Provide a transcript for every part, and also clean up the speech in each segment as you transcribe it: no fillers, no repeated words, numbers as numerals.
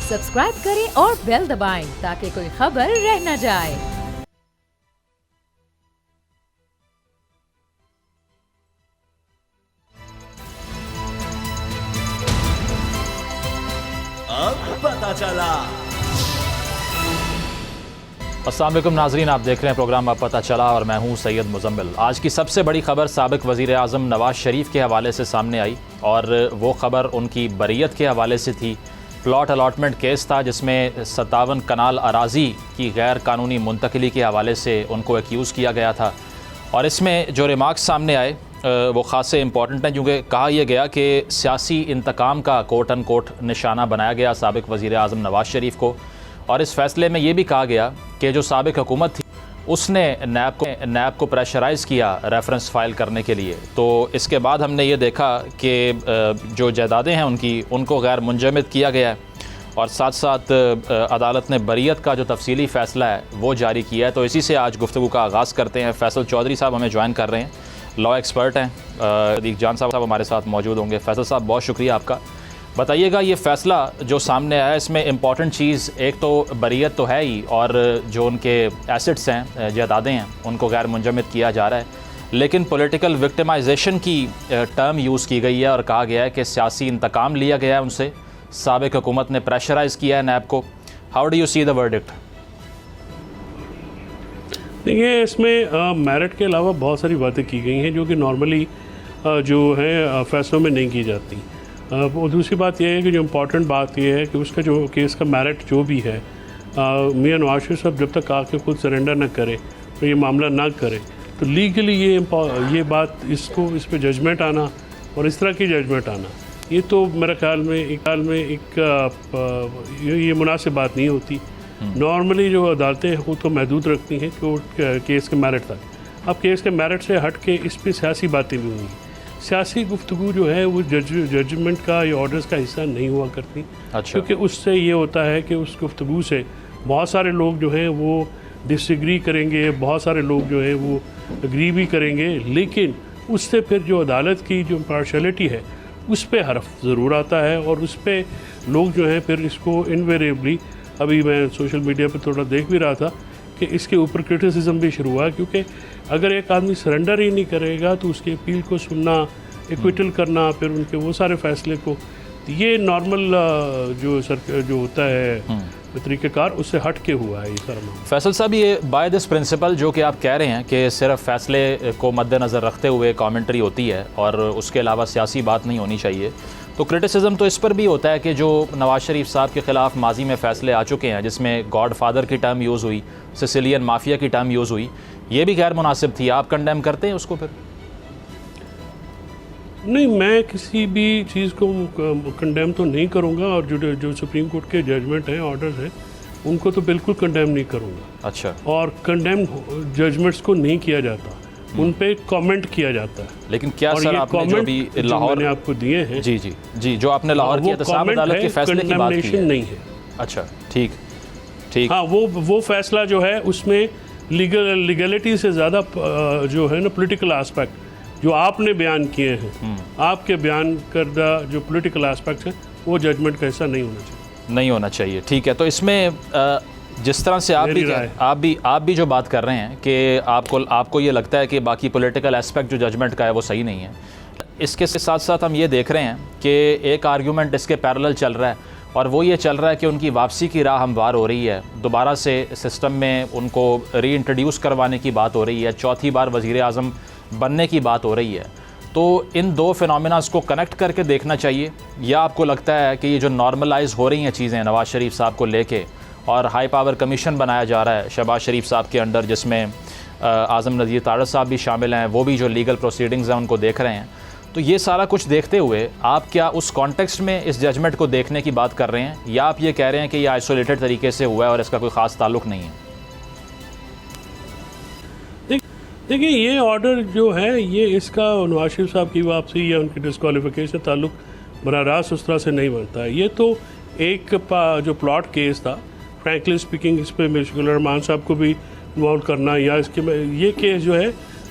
Subscribe करें और bell दबाएं ताकि कोई खबर रह न जाए। अब पता चला। अस्सलाम वालेकुम नाजरीन, आप देख रहे हैं प्रोग्राम अब पता चला और मैं हूं सैयद मुजम्मिल। आज की सबसे बड़ी खबर साबिक वज़ीर आज़म नवाज शरीफ के हवाले से सामने आई और वो खबर उनकी बरीयत के हवाले से थी। प्लॉट अलॉटमेंट केस था जिसमें 57 कनाल अराज़ी की गैर कानूनी मुंतकिली के हवाले से उनको एक्यूज़ किया गया था और इसमें जो रिमार्क्स सामने आए वो ख़ासे इंपॉर्टेंट हैं, क्योंकि कहा यह गया कि सियासी इंतकाम का कोट अन कोट निशाना बनाया गया साबिक वज़ीर आज़म नवाज शरीफ को। और इस फैसले में ये भी कहा गया कि जो साबिक हुकूमत थी उसने नैब को प्रेशराइज़ किया रेफरेंस फ़ाइल करने के लिए। तो इसके बाद हमने ये देखा कि जो जायदादें हैं उनको गैर मुंजमद किया गया है और साथ साथ अदालत ने बरीयत का जो तफसीली फ़ैसला है वो जारी किया है। तो इसी से आज गुफ्तगू का आगाज़ करते हैं। फैसल चौधरी साहब हमें ज्वाइन कर रहे हैं, लॉ एक्सपर्ट हैं। अदीक जान साहब हमारे साथ मौजूद होंगे। फैसल साहब बहुत शुक्रिया आपका। बताइएगा ये फ़ैसला जो सामने आया इसमें इम्पॉर्टेंट चीज़ एक तो बरीयत तो है ही, और जो उनके एसेट्स हैं जायदादें हैं उनको गैर मुंजमद किया जा रहा है, लेकिन पॉलिटिकल विक्टिमाइजेशन की टर्म यूज़ की गई है और कहा गया है कि सियासी इंतकाम लिया गया है उनसे। साबिक हुकूमत ने प्रेशराइज़ किया है नैब को। How do you see the verdict? देखिए, इसमें मेरिट के अलावा बहुत सारी बातें की गई हैं जो कि नॉर्मली जो है फैसलों में नहीं की जाती। और दूसरी बात यह है कि जो इम्पॉर्टेंट बात यह है कि उसका जो केस का मेरिट जो भी है, मियां नवाज शरीफ साहब जब तक आके खुद सरेंडर ना करे तो ये मामला ना करे, तो लीगली ये बात इस पे जजमेंट आना और इस तरह की जजमेंट आना, ये तो मेरे ख्याल में ये मुनासिब बात नहीं होती। नॉर्मली जो अदालतें खुद को महदूद रखती हैं कि वो केस के मेरिट तक। अब केस के मेरिट से हट के इस पर सियासी बातें भी हुई। सियासी गुफ्तगू जो है वो जजमेंट का या ऑर्डर्स का हिस्सा नहीं हुआ करती। अच्छा। क्योंकि उससे ये होता है कि उस गुफ्तगू से बहुत सारे लोग जो हैं वो डिसएग्री करेंगे, बहुत सारे लोग जो हैं वो एग्री भी करेंगे, लेकिन उससे फिर जो अदालत की जो इम्पार्शलिटी है उस पर हर्फ ज़रूर आता है और उस पर लोग जो हैं फिर इसको इनवेरिएबली, अभी मैं सोशल मीडिया पर थोड़ा देख भी रहा था कि इसके ऊपर क्रिटिसिज्म भी शुरू हुआ, क्योंकि अगर एक आदमी सरेंडर ही नहीं करेगा तो उसकी अपील को सुनना, एक्विटल करना, फिर उनके वो सारे फैसले को, ये नॉर्मल जो होता है तरीक़ेकार, उससे हट के हुआ है ये सारा मामला। फैसल साहब, ये बाय दिस प्रिंसिपल जो कि आप कह रहे हैं कि सिर्फ फैसले को मद्देनज़र रखते हुए कमेंट्री होती है और उसके अलावा सियासी बात नहीं होनी चाहिए, तो क्रिटिसिज्म तो इस पर भी होता है कि जो नवाज शरीफ साहब के ख़िलाफ़ माजी में फ़ैसले आ चुके हैं जिसमें गॉड फादर की टर्म यूज़ हुई, सिसिलियन माफिया की टर्म यूज़ हुई, ये भी गैर मुनासिब थी। आप कंडेम करते हैं उसको? फिर नहीं, मैं किसी भी चीज़ को कंडेम तो नहीं करूँगा और जो सुप्रीम कोर्ट के जजमेंट हैं, ऑर्डर्स हैं, उनको तो बिल्कुल कंडेम नहीं करूँगा। अच्छा। और कंडेम जजमेंट्स को नहीं किया जाता, उन पे कमेंट किया जाता है। लेकिन क्या सर आपने जो भी लाहौर मैंने आपको दिए हैं, जी जो आपने लाहौर किया था, साहब अदालत के फैसले की बात की है? नहीं है। अच्छा, ठीक। हाँ, वो फैसला जो है उसमें लीगलिटी से ज़्यादा जो है ना पॉलिटिकल एस्पेक्ट जो आपने बयान किए हैं, आपके बयान करदा जो पॉलिटिकल एस्पेक्ट है वो जजमेंट का हिस्सा नहीं होना चाहिए। ठीक है। तो इसमें जिस तरह से आप भी जो बात कर रहे हैं कि आपको ये लगता है कि बाकी पॉलिटिकल एस्पेक्ट जो जजमेंट का है वो सही नहीं है, इसके साथ साथ हम ये देख रहे हैं कि एक आर्ग्यूमेंट इसके पैरेलल चल रहा है और वो ये चल रहा है कि उनकी वापसी की राह हमवार हो रही है, दोबारा से सिस्टम में उनको रीइंट्रोड्यूस करवाने की बात हो रही है, चौथी बार वज़ीर आज़म बनने की बात हो रही है। तो इन दो फिनोमिनास को कनेक्ट करके देखना चाहिए, या आपको लगता है कि ये जो नॉर्मलाइज हो रही हैं चीज़ें नवाज़ शरीफ साहब को लेके और हाई पावर कमीशन बनाया जा रहा है शहबाज शरीफ साहब के अंडर, जिसमें आज़म नज़ीर तारड़ साहब भी शामिल हैं, वो भी जो लीगल प्रोसीडिंग्स हैं उनको देख रहे हैं, तो ये सारा कुछ देखते हुए आप क्या उस कॉन्टेक्स्ट में इस जजमेंट को देखने की बात कर रहे हैं, या आप ये कह रहे हैं कि ये आइसोलेटेड तरीके से हुआ है और इसका कोई ख़ास ताल्लुक़ नहीं है? देखिए, ये ऑर्डर जो है ये इसका नवाज शरीफ साहब की वापसी या उनकी डिस्क्वालिफिकेशन ताल्लुक बराह रास्त उस तरह से नहीं बनता है। ये तो एक जो प्लॉट केस था, फ्रैंकली स्पीकिंग, इस पर मुश्किल रहमान साहब को भी इन्वॉल्व करना, या इसके ये केस जो है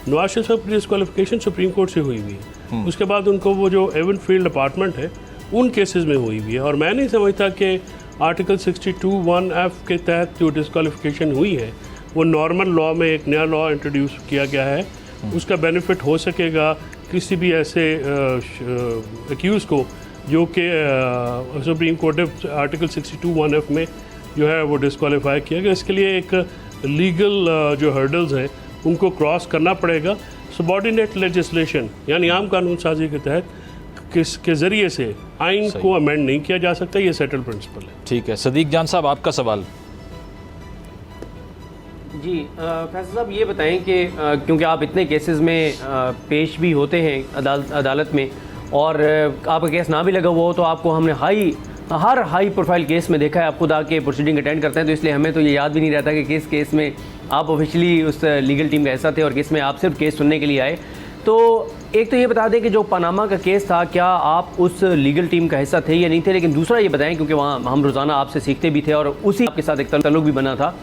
नवाज शरीफ साहब की डिस्क्वालिफिकेशन सुप्रीम कोर्ट से हुई हुई है। उसके बाद उनको वो जो एवन फील्ड अपार्टमेंट है उन केसेस में हुई हुई है, और मैं नहीं समझता कि आर्टिकल 62(1)(f) के तहत जो डिस्क्वालिफिकेशन हुई है वो नॉर्मल लॉ में एक नया लॉ इंट्रोड्यूस किया गया है। उसका बेनिफिट हो सकेगा किसी भी ऐसे एक्यूज़ को जो कि सुप्रीम कोर्ट ने आर्टिकल 62(1)(f) में जो है वो डिस्क्वालीफाई किया गया। इसके लिए एक लीगल जो हर्डल्स हैं उनको क्रॉस करना पड़ेगा। सबॉर्डिनेट लेजिस्लेशन यानी आम कानून साजी के तहत किसके ज़रिए से आइन को अमेंड नहीं किया जा सकता, ये सेटल प्रिंसिपल है। ठीक है, सदीक जान साहब आपका सवाल। जी फैसल साहब ये बताएं कि क्योंकि आप इतने केसेस में पेश भी होते हैं अदालत में और आपका केस ना भी लगा हुआ हो, तो आपको हमने हर हाई प्रोफाइल केस में देखा है। आप खुद आके प्रोसीडिंग अटेंड करते हैं, तो इसलिए हमें तो ये याद भी नहीं रहता कि किस केस में आप ऑफिशियली उस लीगल टीम का हिस्सा थे और किस में आप सिर्फ केस सुनने के लिए आए। तो एक तो ये बता दें कि जो पनामा का केस था, क्या आप उस लीगल टीम का हिस्सा थे या नहीं थे? लेकिन दूसरा ये बताएं, क्योंकि वहाँ हम रोज़ाना आपसे सीखते भी थे और उसी आपके साथ एक ताल्लुक भी बना था।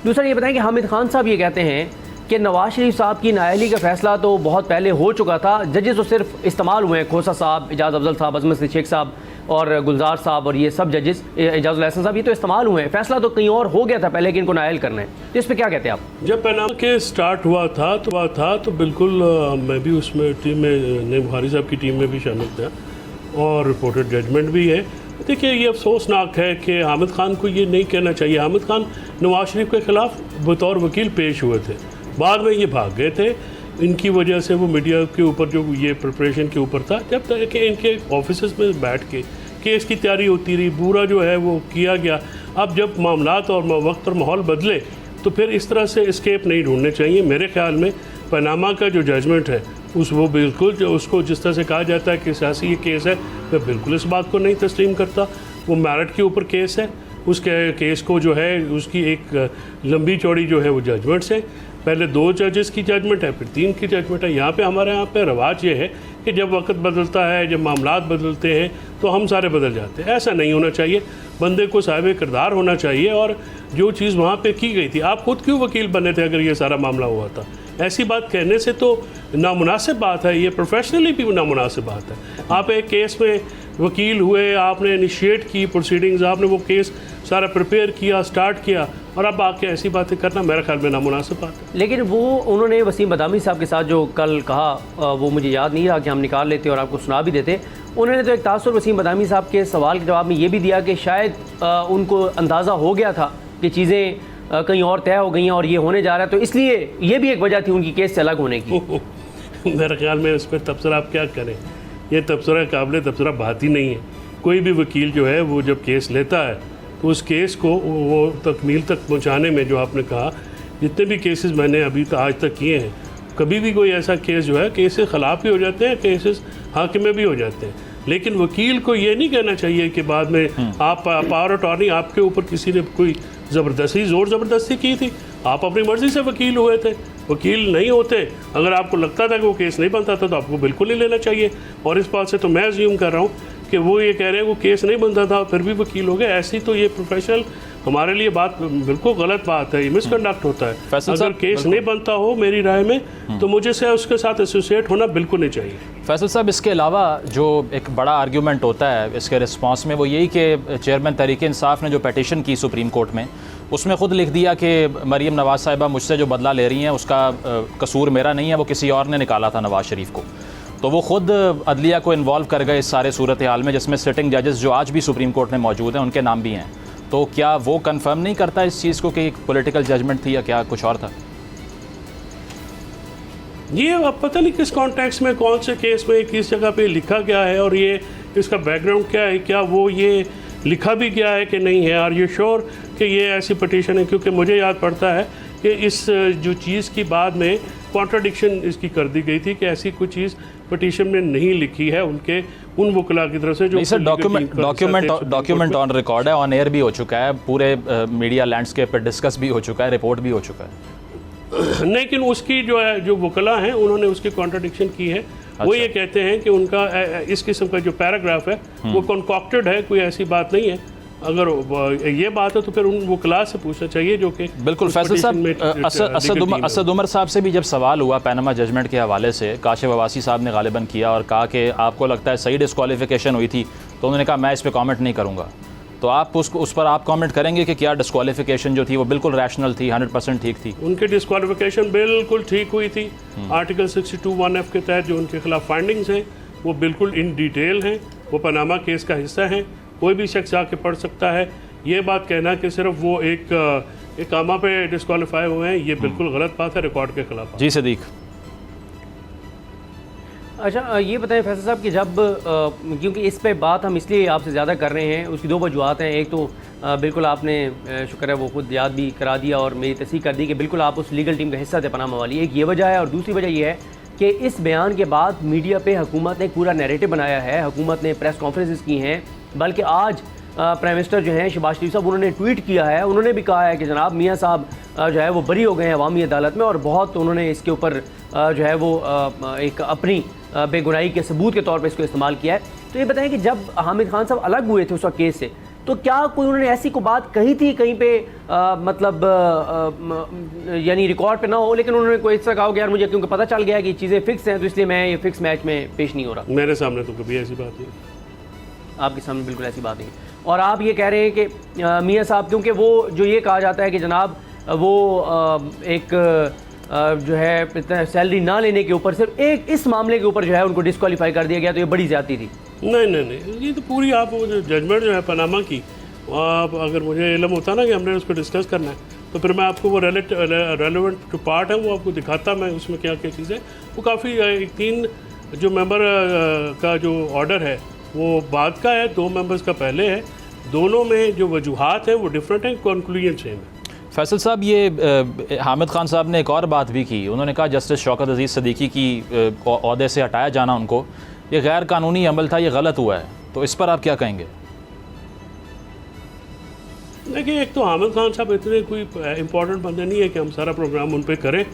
दूसरा ये बताएं कि हामिद खान साहब ये कहते हैं कि नवाज शरीफ साहब की नाअहली का फैसला तो बहुत पहले हो चुका था, जजेस तो सिर्फ इस्तेमाल हुए हैं, खोसा साहब, एजाज अफजल साहब, अजमत शेख साहब और गुलजार साहब और ये सब जजेस, एजाजुल हसन साहब, ये तो इस्तेमाल हुए हैं। फैसला तो कहीं और हो गया था पहले कि इनको नाअहल करना है। तो इस पर क्या कहते हैं आप? जब पनामा केस स्टार्ट हुआ था तो बिल्कुल मैं भी उसमें टीम में, नईम बुखारी साहब की टीम में भी शामिल था और रिपोर्टेड जजमेंट भी है। देखिए, ये अफसोसनाक है कि हामिद खान को ये नहीं कहना चाहिए। हामिद खान नवाज शरीफ के ख़िलाफ़ बतौर वकील पेश हुए थे, बाद में ये भाग गए थे। इनकी वजह से वो मीडिया के ऊपर जो ये प्रिपरेशन के ऊपर था, जब तक कि इनके ऑफिस में बैठ के केस की तैयारी होती रही, पूरा जो है वो किया गया। अब जब मामलात और वक्त और माहौल बदले तो फिर इस तरह से एस्केप नहीं ढूंढने चाहिए। मेरे ख्याल में पनामा का जो जजमेंट है वो बिल्कुल, जो उसको जिस तरह से कहा जाता है कि सियासी ये केस है, मैं बिल्कुल इस बात को नहीं तस्लीम करता। वो मेरिट के ऊपर केस है, उसके केस को जो है उसकी एक लंबी चौड़ी जो है वो जजमेंट्स है। पहले 2 जजेस की जजमेंट है, फिर 3 की जजमेंट है। यहाँ पे हमारे यहाँ पे रवाज ये है कि जब वक्त बदलता है, जब मामलात बदलते हैं तो हम सारे बदल जाते हैं। ऐसा नहीं होना चाहिए। बंदे को साहिब किरदार होना चाहिए और जो चीज़ वहाँ पे की गई थी, आप खुद क्यों वकील बने थे अगर ये सारा मामला हुआ था? ऐसी बात कहने से तो नामुनासिब बात है, ये प्रोफेशनली भी नामुनासिब बात है। आप एक केस में वकील हुए, आपने इनिशिएट की प्रोसीडिंग्स, आपने वो केस सारा प्रिपेयर किया, स्टार्ट किया, और अब आके ऐसी बातें करना मेरे ख्याल में नामुनासिब बात है। लेकिन वो उन्होंने वसीम बदामी साहब के साथ जो कल कहा, वो मुझे याद नहीं रहा कि हम निकाल लेते और आपको सुना भी देते। उन्होंने तो एक तासुर वसीम बदामी साहब के सवाल के जवाब में ये भी दिया कि शायद उनको अंदाज़ा हो गया था कि चीज़ें कहीं और तय हो गई हैं और ये होने जा रहा है, तो इसलिए ये भी एक वजह थी उनकी केस से अलग होने की। मेरे ख्याल में इस पर तबसरा आप क्या करें, ये तबसरा काबिल तबसरा बात ही नहीं है। कोई भी वकील जो है वो जब केस लेता है तो उस केस को वो तकमील तक पहुंचाने में, जो आपने कहा, जितने भी केसेस मैंने अभी तक आज तक किए हैं, कभी भी कोई ऐसा केस जो है केसेस ख़िलाफ़ भी हो जाते हैं, केसेस हक़ में भी हो जाते हैं। लेकिन वकील को ये नहीं कहना चाहिए कि बाद में आप पावर अटॉर्नी आपके ऊपर किसी ने कोई ज़बरदस्ती ज़ोर ज़बरदस्ती की थी। आप अपनी मर्ज़ी से वकील हुए थे। वकील नहीं होते, अगर आपको लगता था कि वो केस नहीं बनता था तो आपको बिल्कुल नहीं लेना चाहिए। और इस बात से तो मैं अज्यूम कर रहा हूँ कि वो ये कह रहे हैं वो केस नहीं बनता था फिर भी वकील हो गए। ऐसी तो ये प्रोफेशनल हमारे लिए बात बिल्कुल गलत बात है, ये मिसकंडक्ट होता है। अगर केस नहीं बनता हो मेरी राय में तो मुझे से उसके साथ एसोसिएट होना बिल्कुल नहीं चाहिए। फैसल साहब, इसके अलावा जो एक बड़ा आर्ग्यूमेंट होता है इसके रिस्पांस में, वो यही कि चेयरमैन तहरीक इंसाफ ने जो पेटिशन की सुप्रीम कोर्ट में, उसमें ख़ुद लिख दिया कि मरीम नवाज़ साहिबा मुझसे जो बदला ले रही हैं उसका कसूर मेरा नहीं है, वो किसी और ने निकाला था नवाज़ शरीफ को। तो वो ख़ुद अदलिया को इन्वॉल्व कर गए इस सारे सूरत हाल में, जिसमें सिटिंग जजेस जो आज भी सुप्रीम कोर्ट में मौजूद हैं उनके नाम भी हैं। तो क्या वो कंफर्म नहीं करता इस चीज़ को कि एक पॉलिटिकल जजमेंट थी या क्या कुछ और था? ये अब पता नहीं किस कॉन्टेक्स्ट में, कौन से केस में, किस जगह पे लिखा गया है और ये इसका बैकग्राउंड क्या है, क्या वो ये लिखा भी गया है कि नहीं है। और ये श्योर कि ये ऐसी पटिशन है, क्योंकि मुझे याद पड़ता है कि इस जो चीज़ की बाद में कॉन्ट्राडिक्शन इसकी कर दी गई थी कि ऐसी कोई चीज़ पटिशन में नहीं लिखी है उन वकला की तरफ से जो। सर, डॉक्यूमेंट ऑन रिकॉर्ड है, ऑन एयर भी हो चुका है, पूरे मीडिया लैंडस्केप पर डिस्कस भी हो चुका है, रिपोर्ट भी हो चुका है। लेकिन उसकी जो है जो वकला हैं उन्होंने उसकी कॉन्ट्राडिक्शन की है। अच्छा। वो ये कहते हैं कि उनका इस किस्म का जो पैराग्राफ है वो कॉन्कॉक्टेड है, कोई ऐसी बात नहीं है। अगर ये बात है तो फिर उन वकला से पूछना चाहिए जो कि बिल्कुल। फैसल साहब, असद उमर साहब से भी जब सवाल हुआ पनामा जजमेंट के हवाले से, काशिफ अवासी साहब ने गालिबन किया और कहा कि आपको लगता है सही डिस्क्वालिफिकेशन हुई थी, तो उन्होंने कहा मैं इस पर कॉमेंट नहीं करूँगा। तो आप उस पर आप कमेंट करेंगे कि क्या डिस्क्वालिफिकेशन जो थी वो बिल्कुल रैशनल थी, 100% ठीक थी? उनकी डिस्क्वालिफिकेशन बिल्कुल ठीक हुई थी। आर्टिकल 62(1)(f) के तहत जो उनके खिलाफ फाइंडिंग्स हैं वो बिल्कुल इन डिटेल हैं, वो पनामा केस का हिस्सा हैं, कोई भी शख्स आके पढ़ सकता है। ये बात कहना कि सिर्फ वो एक कामा पे डिस्क्वालीफाई हुए हैं, ये बिल्कुल गलत बात है, रिकॉर्ड के खिलाफ। जी सदीक। अच्छा ये बताएं फैसल साहब कि जब क्योंकि इस पे बात हम इसलिए आपसे ज़्यादा कर रहे हैं, उसकी दो वजूहत हैं। एक तो बिल्कुल आपने शुक्र है वो खुद याद भी करा दिया और मेरी तस्दीक कर दी कि बिल्कुल आप उस लीगल टीम का हिस्सा थे पनामा वाली। एक ये वजह है और दूसरी वजह ये है कि इस बयान के बाद मीडिया पे हुकूमत ने पूरा नैरेटिव बनाया है, हुकूमत ने प्रेस कॉन्फ्रेंसेस की हैं, बल्कि आज प्राइम मिनिस्टर जो हैं शहबाज शरीफ साहब उन्होंने ट्वीट किया है, उन्होंने भी कहा है कि जनाब मियाँ साहब जो है वो बरी हो गए हैं अवामी अदालत में, और बहुत उन्होंने इसके ऊपर जो है वो एक अपनी बेगुनाही के सबूत के तौर पर इसको इस्तेमाल किया है। तो ये बताएं कि जब हामिद खान साहब अलग हुए थे उस वक्त केस से, तो क्या कोई उन्होंने ऐसी कोई बात कही थी कहीं पे मतलब यानी रिकॉर्ड पे ना हो, लेकिन उन्होंने कोई इस तरह कहा हो कि यार मुझे क्योंकि पता चल गया कि चीज़ें फिक्स हैं तो इसलिए मैं ये फिक्स मैच में पेश नहीं हो रहा? मेरे सामने तो कभी ऐसी बात नहीं। आपके सामने बिल्कुल ऐसी बात नहीं। और आप ये कह रहे हैं कि मियाँ साहब, क्योंकि वो जो ये कहा जाता है कि जनाब वो एक जो है सैलरी ना लेने के ऊपर सिर्फ एक इस मामले के ऊपर जो है उनको डिस्क्वालीफाई कर दिया गया, तो ये बड़ी ज़्यादती थी। नहीं, ये तो पूरी आप वो जो जजमेंट जो है पनामा की, आप अगर मुझे इल्म होता ना कि हमने उसको डिस्कस करना है तो फिर मैं आपको वो रेलेवेंट जो पार्ट है वो आपको दिखाता, मैं उसमें क्या क्या चीज़ें। वो काफ़ी 3 जो मेंबर का जो ऑर्डर है वो बाद का है, 2 मेंबर्स का पहले है, दोनों में जो वजूहात हैं वो डिफरेंट हैं, कंक्लूजन सेम है। फैसल साहब, ये हामिद खान साहब ने एक और बात भी की, उन्होंने कहा जस्टिस शौकत अजीज़ सदीकी की ओहदे से हटाया जाना उनको ये गैर कानूनी अमल था, ये गलत हुआ है, तो इस पर आप क्या कहेंगे? देखिए, एक तो हामिद खान साहब इतने कोई इम्पोर्टेंट बंदे नहीं है कि हम सारा प्रोग्राम उन पर करें,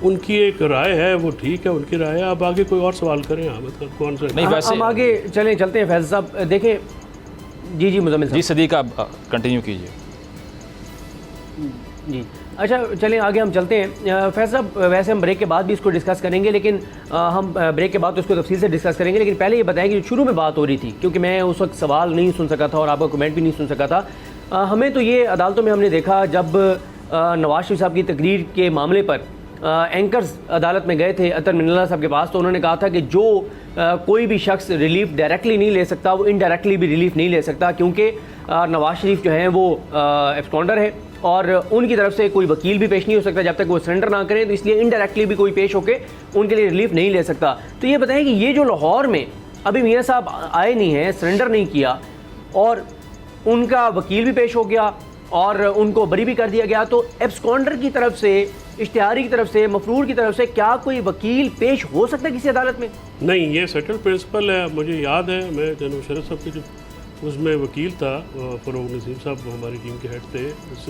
उनकी एक राय है, वो ठीक है, उनकी राय है। आप आगे कोई और सवाल करें हामिद खान कौन सा? नहीं, वैसे हम आगे चलते हैं फैसल साहब। देखें जी मुज़म्मिल जी सदीक आप कंटिन्यू कीजिए। जी अच्छा, चलें आगे हम चलते हैं। फैसल साहब, वैसे हम ब्रेक के बाद भी इसको डिस्कस करेंगे, लेकिन हम ब्रेक के बाद तो इसको तफसील से डिस्कस करेंगे, लेकिन पहले ये बताएं कि शुरू में बात हो रही थी, क्योंकि मैं उस वक्त सवाल नहीं सुन सका था और आपका कमेंट भी नहीं सुन सका था। हमें तो ये अदालतों में हमने देखा, जब नवाज शरीफ साहब की तकरीर के मामले पर एंकर्स अदालत में गए थे अतर मिनल्ला साहब के पास, तो उन्होंने कहा था कि जो कोई भी शख्स रिलीफ डायरेक्टली नहीं ले सकता वो इनडायरेक्टली भी रिलीफ नहीं ले सकता, क्योंकि नवाज शरीफ जो हैं वो एब्सकॉन्डर है और उनकी तरफ से कोई वकील भी पेश नहीं हो सकता जब तक वो सरेंडर ना करें, तो इसलिए इनडायरेक्टली भी कोई पेश होकर उनके लिए रिलीफ नहीं ले सकता। तो ये बताएं कि ये जो लाहौर में अभी मियाँ साहब आए नहीं हैं, सरेंडर नहीं किया और उनका वकील भी पेश हो गया और उनको बरी भी कर दिया गया, तो एब्सकॉन्डर की तरफ से, इश्तिहारी की तरफ से, मफरूर की तरफ से क्या कोई वकील पेश हो सकता है किसी अदालत में? नहीं, ये सेटल प्रिंसिपल है। मुझे याद है, मैं जनरल शरद साहब के जो उसमें वकील था, फ़रोग नसीम साहब हमारी टीम के हेड थे, उस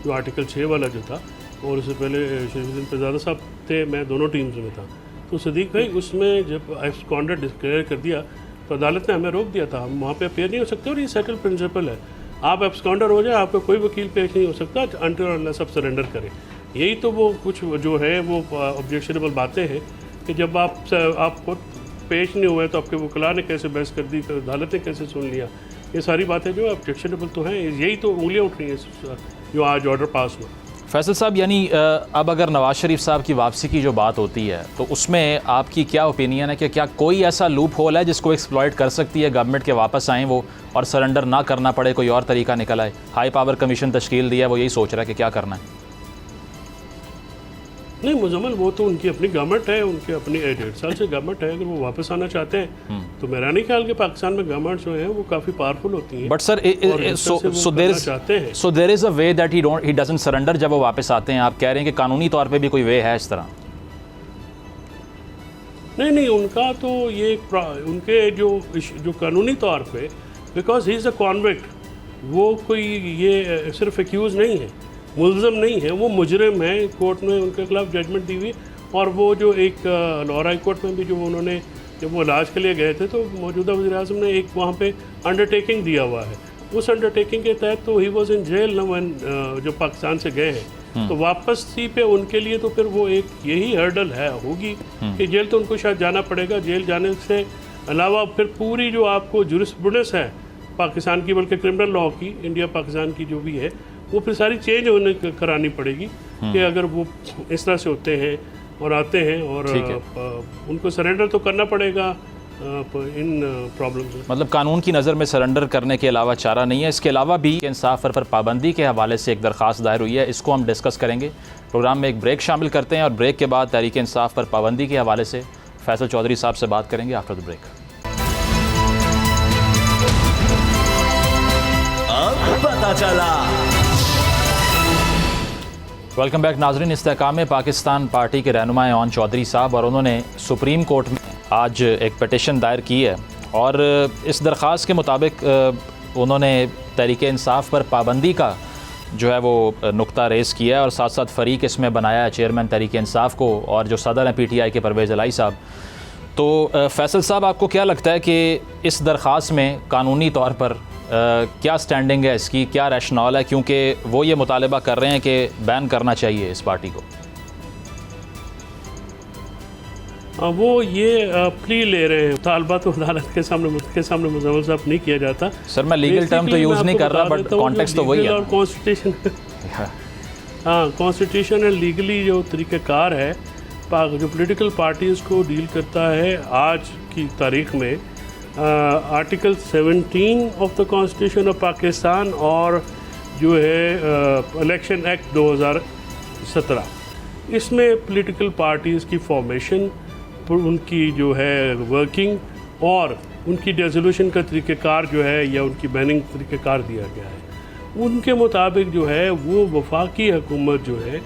जो आर्टिकल 6 वाला जो था, और उससे पहले शरीफुद्दीन पैजादा साहब थे, मैं दोनों टीम्स में था। तो सदीक भाई उसमें जब एब्सकॉन्डर डिक्लेयर कर दिया तो अदालत ने हमें रोक दिया था, हम वहाँ पे अपेयर नहीं हो सकते, और ये सेटल प्रिंसिपल है। आप एब्सकॉन्डर हो जाए, आपका कोई वकील पेश नहीं हो सकता अनटिल अनलेस आप सरेंडर करें। यही तो वो कुछ जो है वो ऑब्जेक्शनेबल बातें हैं कि जब आप खुद पेश नहीं हुए तो आपके वकला ने कैसे बहस कर दी, फिर अदालत ने कैसे सुन लिया, ये सारी बातें जो ऑब्जेक्शनेबल तो हैं। यही तो उंगलियाँ उठ रही हैं जो आज ऑर्डर पास हुआ। फैसल साहब, यानी अब अगर नवाज शरीफ साहब की वापसी की जो बात होती है तो उसमें आपकी क्या ओपिनियन है कि क्या कोई ऐसा लूप होल है जिसको एक्सप्लॉइट कर सकती है गवर्नमेंट के वापस आएँ वो और सरेंडर ना करना पड़े, कोई और तरीका निकल आए? हाई पावर कमीशन तश्कील दिया, वो यही सोच रहा है कि क्या करना है। नहीं मुजम्मल, वो तो उनकी अपनी गवर्नमेंट है, उनके अपनी 1.5 साल से गवर्नमेंट है। अगर वो वापस आना चाहते हैं तो मेरा नहीं ख्याल कि पाकिस्तान में गवर्नमेंट जो है वो काफ़ी पावरफुल होती हैं। But sir, so there is a way that he doesn't surrender जब वो वापस आते हैं। आप कह रहे हैं कि कानूनी तौर पे भी कोई वे है इस तरह? नहीं, उनका तो ये उनके जो कानूनी तौर पे, because he is a convict, वो कोई ये सिर्फ एक्यूज़ नहीं है, मुल्ज़म नहीं है, वो मुजरिम है। कोर्ट ने उनके खिलाफ जजमेंट दी हुई, और वो जो एक लाहौर हाई कोर्ट में भी जो उन्होंने जब वो इलाज के लिए गए थे तो मौजूदा वज़ीर-ए-आज़म ने एक वहाँ पे अंडरटेकिंग दिया हुआ है। उस अंडरटेकिंग के तहत तो ही वॉज इन जेल न वन जो पाकिस्तान से गए हैं, तो वापसी पे उनके लिए तो फिर वो एक यही हर्डल है होगी कि जेल तो उनको शायद जाना पड़ेगा। जेल जाने से अलावा फिर पूरी जो आपको जुरिस्प्रूडेंस है पाकिस्तान की बल्कि क्रिमिनल लॉ की, इंडिया पाकिस्तान की जो भी है वो फिर सारी चेंज होने करानी पड़ेगी कि अगर वो इस तरह से होते हैं और आते हैं और उनको सरेंडर तो करना पड़ेगा इन प्रॉब्लम्स। मतलब कानून की नज़र में सरेंडर करने के अलावा चारा नहीं है। इसके अलावा भी इंसाफ पर पाबंदी के हवाले से एक दरख्वास्त दायर हुई है, इसको हम डिस्कस करेंगे। प्रोग्राम में एक ब्रेक शामिल करते हैं और ब्रेक के बाद तहरीक इंसाफ पर पाबंदी के हवाले से फैसल चौधरी साहब से बात करेंगे आफ्टर द ब्रेक। अब पता चला। वेलकम बैक नाजरीन। इस्तेहकाम पाकिस्तान पार्टी के रहनुमा ओन चौधरी साहब और उन्होंने सुप्रीम कोर्ट में आज एक पटिशन दायर की है और इस दरख्वास्त के मुताबिक उन्होंने तहरीक इंसाफ पर पाबंदी का जो है वो नुक्ता रेस किया है और साथ साथ फ़रीक इसमें बनाया है चेयरमैन तहरीक इंसाफ को और जो सदर हैं PTI के परवेज़ इलाही साहब। तो फैसल साहब, आपको क्या लगता है कि इस दरख्वास्त में कानूनी तौर पर क्या स्टैंडिंग है इसकी, क्या रैशनल है, क्योंकि वो ये मुतालबा कर रहे हैं कि बैन करना चाहिए इस पार्टी को? वो ये प्ली ले रहे हैं, मुतालबा तो अदालत के सामने मुजम्मल साहब नहीं किया जाता। सर मैं लीगल टर्म तो यूज़ नहीं कर रहा, बट कॉन्टेक्स्ट तो वही है। और कॉन्स्टिट्यूशन हाँ, कॉन्स्टिट्यूशन एंड लीगली जो तरीक़ाकार है जो पॉलिटिकल पार्टीज़ को डील करता है आज की तारीख़ में, article 17 of the constitution of Pakistan और जो है इलेक्शन एक्ट 2017, इसमें पॉलिटिकल पार्टीज़ की फॉर्मेशन, उनकी जो है वर्किंग और उनकी रेजोल्यूशन का तरीक़ाकार जो है या उनकी बैनिंग तरीक़ाकार दिया गया है। उनके मुताबिक जो है वो वफाकी हुकूमत जो है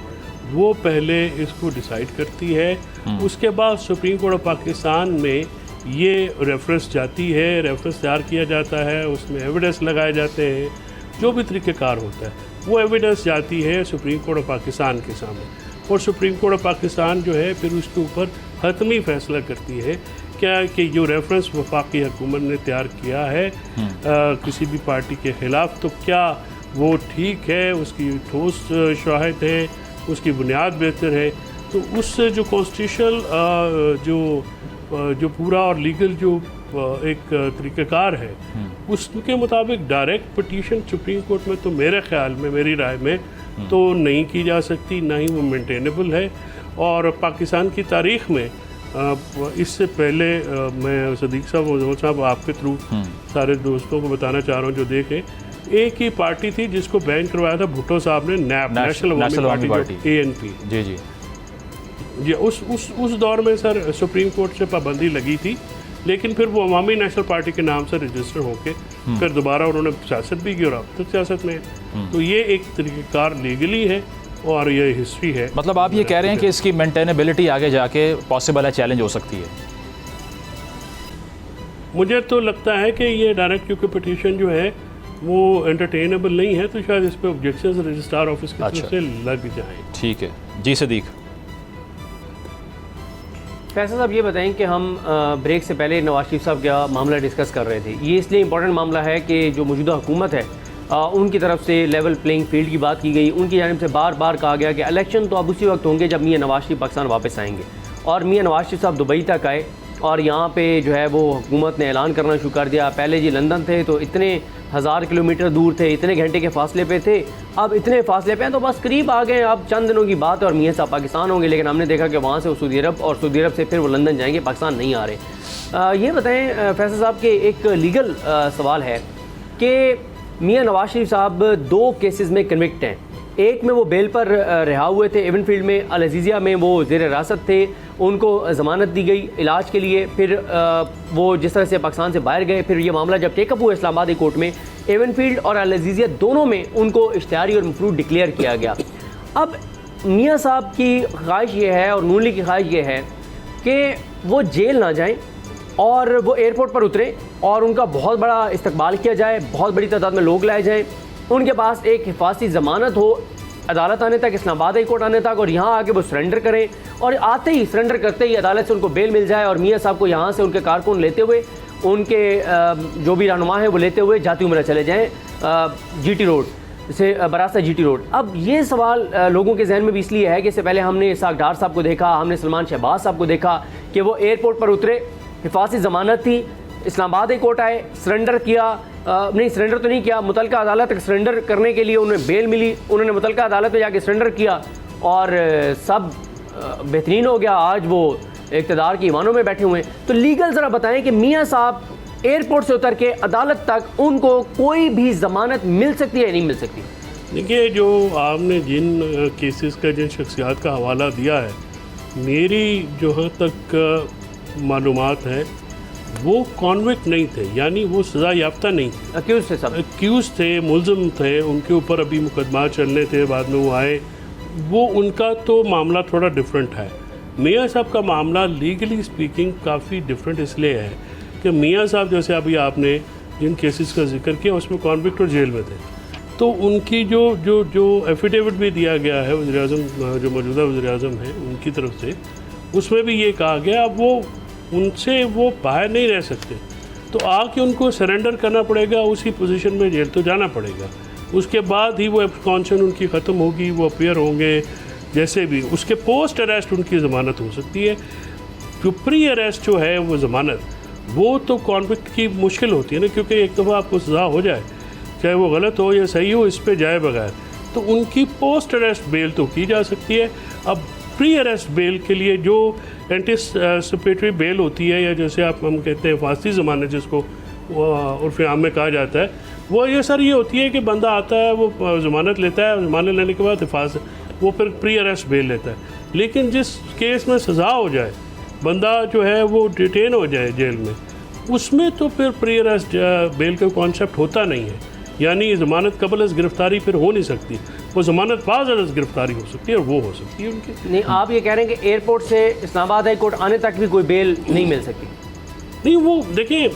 वो पहले इसको डिसाइड करती है, उसके बाद सुप्रीम कोर्ट ऑफ पाकिस्तान में ये रेफरेंस जाती है, रेफरेंस तैयार किया जाता है, उसमें एविडेंस लगाए जाते हैं, जो भी तरीक़ाकार होता है वो एविडेंस जाती है सुप्रीम कोर्ट ऑफ पाकिस्तान के सामने और सुप्रीम कोर्ट ऑफ पाकिस्तान जो है फिर उसके ऊपर हतमी फैसला करती है क्या कि जो रेफरेंस वफाकी हुकूमत ने तैयार किया है किसी भी पार्टी के ख़िलाफ़, तो क्या वो ठीक है, उसकी ठोस शवाहिद है, उसकी बुनियाद बेहतर है। तो उससे जो कॉन्स्टिट्यूशनल जो पूरा और लीगल जो एक तरीक़ाकार है उसके मुताबिक डायरेक्ट पिटीशन सुप्रीम कोर्ट में तो मेरे ख़्याल में, मेरी राय में तो नहीं की जा सकती, ना ही वो मेंटेनेबल है। और पाकिस्तान की तारीख़ में इससे पहले मैं सदीक साहब, मुजम्मल साहब, आपके थ्रू सारे दोस्तों को बताना चाह रहा हूँ जो देखें, एक ही पार्टी थी जिसको बैन करवाया था भुट्टो साहब ने, नेशनल अवामी पार्टी, ANP। जी जी जी, उस दौर में सर सुप्रीम कोर्ट से पाबंदी लगी थी, लेकिन फिर वो अवामी नेशनल पार्टी के नाम से रजिस्टर होके फिर दोबारा उन्होंने सियासत भी की और अब तक सियासत में है। तो ये एक तरीक़ाकार लीगली है और ये हिस्ट्री है। मतलब आप ये कह रहे हैं कि इसकी मेंटेनेबिलिटी आगे जाके पॉसिबल है, चैलेंज हो सकती है? मुझे तो लगता है कि ये डायरेक्ट क्योंकि पिटीशन जो है वो एंटरटेनेबल नहीं है, तो शायद इस पर ऑब्जेक्शंस रजिस्ट्रार ऑफिस की तरफ से लग जाएं। ठीक है जी। सदीक, फैसल साहब ये बताएं कि हम ब्रेक से पहले नवाज शरीफ साहब का मामला डिस्कस कर रहे थे। ये इसलिए इंपॉर्टेंट मामला है कि जो मौजूदा हुकूमत है उनकी तरफ से लेवल प्लेइंग फील्ड की बात की गई, उनकी जानिब से बार बार कहा गया कि इलेक्शन तो अब उसी वक्त होंगे जब मियां नवाज शरीफ पाकिस्तान वापस आएंगे। और मियां नवाज शरीफ साहब दुबई तक आए और यहाँ पे जो है वो हुकूमत ने ऐलान करना शुरू कर दिया। पहले जी लंदन थे तो इतने 1000 किलोमीटर दूर थे, इतने घंटे के फासले पे थे, अब इतने फासले पे हैं तो बस करीब आ गए, अब चंद दिनों की बात है और मियां साहब पाकिस्तान होंगे। लेकिन हमने देखा कि वहाँ से वो सऊदी अरब और सऊदी अरब से फिर वो लंदन जाएंगे, पाकिस्तान नहीं आ रहे। ये बताएँ फैसल साहब के एक लीगल सवाल है कि मियां नवाज शरीफ साहब 2 केसेस में कन्विक्ट हैं। एक में वो बेल पर रिहा हुए थे एवनफील्ड में, अल अज़ीज़िया में वो ज़ेर हिरासत थे, उनको ज़मानत दी गई इलाज के लिए, फिर वो जिस तरह से पाकिस्तान से बाहर गए, फिर ये मामला जब टेकअप हुआ इस्लामाबाद कोर्ट में, एवनफील्ड और अल अज़ीज़िया दोनों में उनको इश्तिहारी और मफरूद डिक्लेयर किया गया। अब मियां साहब की ख्वाहिश ये है और नून लीग की ख्वाहिश ये है कि वो जेल ना जाएँ और वो एयरपोर्ट पर उतरे और उनका बहुत बड़ा इस्तकबाल किया जाए, बहुत बड़ी तादाद में लोग लाए जाएँ, उनके पास एक हिफाजती ज़मानत हो अदालत आने तक, इस्लामाबाद हाई कोर्ट आने तक, और यहाँ आके वो सरेंडर करें और आते ही सरेंडर करते ही अदालत से उनको बेल मिल जाए और मियां साहब को यहाँ से उनके कारकुन लेते हुए, उनके जो भी रहनुमा हैं वो लेते हुए जाती उम्र चले जाएँ GT रोड से, बरास्ता GT रोड। अब ये सवाल लोगों के जहन में भी इसलिए है कि इससे पहले हमने इसाक डार साहब को देखा, हमने सलमान शहबाज साहब को देखा कि वो एयरपोर्ट पर उतरे, हिफाजती ज़मानत थी, इस्लामाबाद हाई कोर्ट आए, सरेंडर किया, नहीं सरेंडर तो नहीं किया, मुतलका अदालत तक सरेंडर करने के लिए उन्हें बेल मिली, उन्होंने मुतलका अदालत में जाके सरेंडर किया और सब बेहतरीन हो गया। आज वो इक़्तिदार की ईमानों में बैठे हुए हैं। तो लीगल ज़रा बताएं कि मियाँ साहब एयरपोर्ट से उतर के अदालत तक उनको कोई भी ज़मानत मिल सकती है या नहीं मिल सकती? देखिए, जो आपने जिन केसेस का, जिन शख्सियात का हवाला दिया है, मेरी जहाँ तक मालूमात है वो कॉन्विक्ट नहीं थे, यानी वो सज़ा याफ्ता नहीं थे। अक्यूज़ थे, सब अक्यूज़ थे, मुलज़म थे, उनके ऊपर अभी मुकदमा चलने थे, बाद में वो आए। वो उनका तो मामला थोड़ा डिफरेंट है। मियाँ साहब का मामला लीगली स्पीकिंग काफ़ी डिफरेंट इसलिए है कि मियाँ साहब जैसे अभी आपने जिन केसेस का जिक्र किया उसमें कॉन्विक्ट और जेल में थे, तो उनकी जो एफिडेविट भी दिया गया है वज़ीर-ए-आज़म, जो मौजूदा वज़ीर-ए-आज़म हैं उनकी तरफ से, उसमें भी ये कहा गया अब वो उनसे वो बाहर नहीं रह सकते, तो आके उनको सरेंडर करना पड़ेगा, उसी पोजीशन में जेल तो जाना पड़ेगा। उसके बाद ही वो एब्सकॉन्शन उनकी ख़त्म होगी, वो अपीयर होंगे, जैसे भी उसके पोस्ट अरेस्ट उनकी ज़मानत हो सकती है। जो प्री अरेस्ट जो है वो ज़मानत, वो तो कॉन्विक्ट की मुश्किल होती है ना, क्योंकि एक दफ़ा आपको सज़ा हो जाए, चाहे वो गलत हो या सही हो, इस पे जाए बगैर, तो उनकी पोस्ट अरेस्ट बेल तो की जा सकती है। अब प्री अरेस्ट बेल के लिए जो एंटीसिपेटरी बेल होती है, या जैसे हम कहते हैं फांसी ज़मानत जिसको उर्फ़ आम में कहा जाता है, वो ये सर ये होती है कि बंदा आता है, वो ज़मानत लेता है, ज़मानत लेने के बाद हिफाजत, वो फिर प्री अरेस्ट बेल लेता है। लेकिन जिस केस में सज़ा हो जाए, बंदा जो है वो डिटेन हो जाए जेल में, उसमें तो फिर प्री अरेस्ट बेल का कॉन्सेप्ट होता नहीं है, यानी ज़मानत कबल अज़ गिरफ़्तारी फिर हो नहीं सकती, वो ज़मानत बाद अज़ गिरफ़्तारी हो सकती है, और वो हो सकती है उनकी। नहीं, आप ये कह रहे हैं कि एयरपोर्ट से इस्लामाबाद हाई कोर्ट आने तक भी कोई बेल नहीं मिल सकती? नहीं, वो देखिए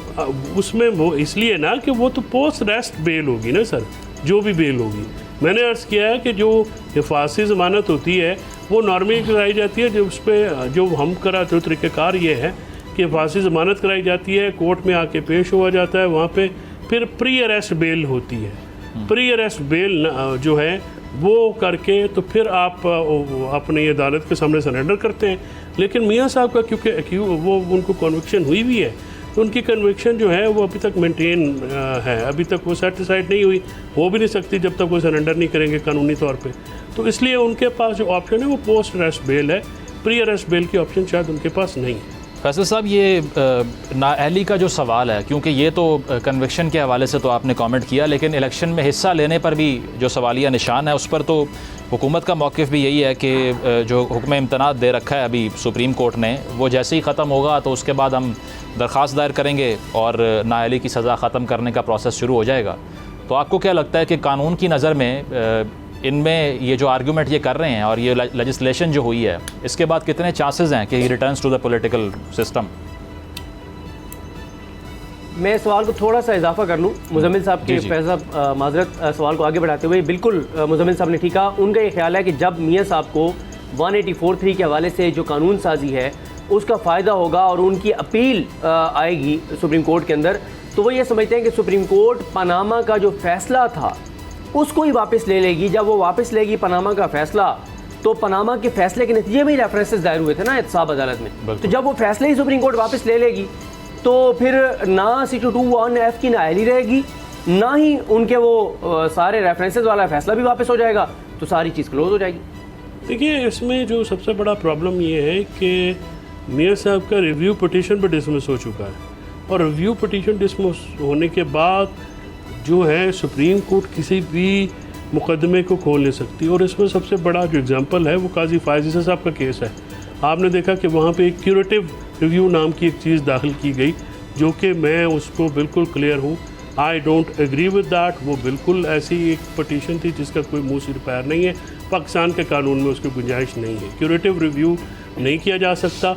उसमें वो इसलिए ना कि वो तो पोस्ट अरेस्ट बेल होगी ना सर, जो भी बेल होगी। मैंने अर्ज़ किया है कि जो हिफाज़ती ज़मानत होती है वो नॉर्मली कराई जाती है, जो उस पर जो हम कराते हो तरीक़ाकार ये है कि हिफाज़ती ज़मानत कराई जाती है, कोर्ट में आके पेश हुआ जाता है, वहाँ पे फिर प्री अरेस्ट बेल होती है। प्री अरेस्ट बेल जो है वो करके तो फिर आप अपनी अदालत के सामने सरेंडर करते हैं। लेकिन मियाँ साहब का क्योंकि वो उनको कन्विक्शन हुई भी है, तो उनकी कन्विक्शन जो है वो अभी तक मेंटेन है, अभी तक वो सेटिस्फाइड नहीं हुई, हो भी नहीं सकती जब तक वो सरेंडर नहीं करेंगे कानूनी तौर पे। तो इसलिए उनके पास जो ऑप्शन है वो पोस्ट अरेस्ट बेल है, प्री अरेस्ट बेल की ऑप्शन शायद उनके पास नहीं है। फैसल साहब, ये नाअहली का जो सवाल है, क्योंकि ये तो कन्विक्शन के हवाले से तो आपने कमेंट किया, लेकिन इलेक्शन में हिस्सा लेने पर भी जो सवालिया निशान है उस पर तो हुकूमत का मौक़िफ़ भी यही है कि जो हुक्म इम्तनाअ दे रखा है अभी सुप्रीम कोर्ट ने, वो जैसे ही ख़त्म होगा तो उसके बाद हम दरख्वास्त दायर करेंगे और नाअहली की सज़ा ख़त्म करने का प्रोसेस शुरू हो जाएगा। तो आपको क्या लगता है कि कानून की नज़र में इनमें ये जो आर्गूमेंट ये कर रहे हैं और ये लेजिस्लेशन जो हुई है, इसके बाद कितने चांसेस हैं कि he returns to the political system? मैं सवाल को थोड़ा सा इजाफा कर लूँ मुज़म्मिल साहब के, फैज़ माजरत सवाल को आगे बढ़ाते हुए। बिल्कुल मुज़म्मिल साहब ने ठीक कहा। उनका ये ख्याल है कि जब मियाँ साहब को 184(3) के हवाले से जो कानून साजी है उसका फ़ायदा होगा और उनकी अपील आएगी सुप्रीम कोर्ट के अंदर, तो वो ये समझते हैं कि सुप्रीम कोर्ट पनामा का जो फ़ैसला था उसको ही वापस ले लेगी। जब वो वापस लेगी पनामा का फ़ैसला, तो पनामा के फ़ैसले के नतीजे में ही रेफरेंसेस दायर हुए थे ना एहतसाब अदालत में, तो जब वो फ़ैसले ही सुप्रीम कोर्ट वापस ले लेगी तो फिर ना C221F की नाअहली रहेगी, ना ही उनके वो सारे रेफरेंसेस वाला फ़ैसला भी वापस हो जाएगा, तो सारी चीज़ क्लोज हो जाएगी। देखिए, इसमें जो सबसे बड़ा प्रॉब्लम ये है कि मियाँ साहब का रिव्यू पिटीशन पर डिसमिस हो चुका है, और रिव्यू पिटीशन डिसमिस होने के बाद जो है सुप्रीम कोर्ट किसी भी मुकदमे को खोल नहीं सकती। और इसमें सबसे बड़ा जो एग्जांपल है वो काजी फ़ायज़ ईसा साहब का केस है। आपने देखा कि वहाँ पे एक क्यूरेटिव रिव्यू नाम की एक चीज़ दाखिल की गई, जो कि मैं उसको बिल्कुल क्लियर हूँ, I don't agree with that. वो बिल्कुल ऐसी एक पटिशन थी जिसका कोई मुँह सिर पैर नहीं है, पाकिस्तान के कानून में उसकी गुंजाइश नहीं है, क्यूरेटिव रिव्यू नहीं किया जा सकता।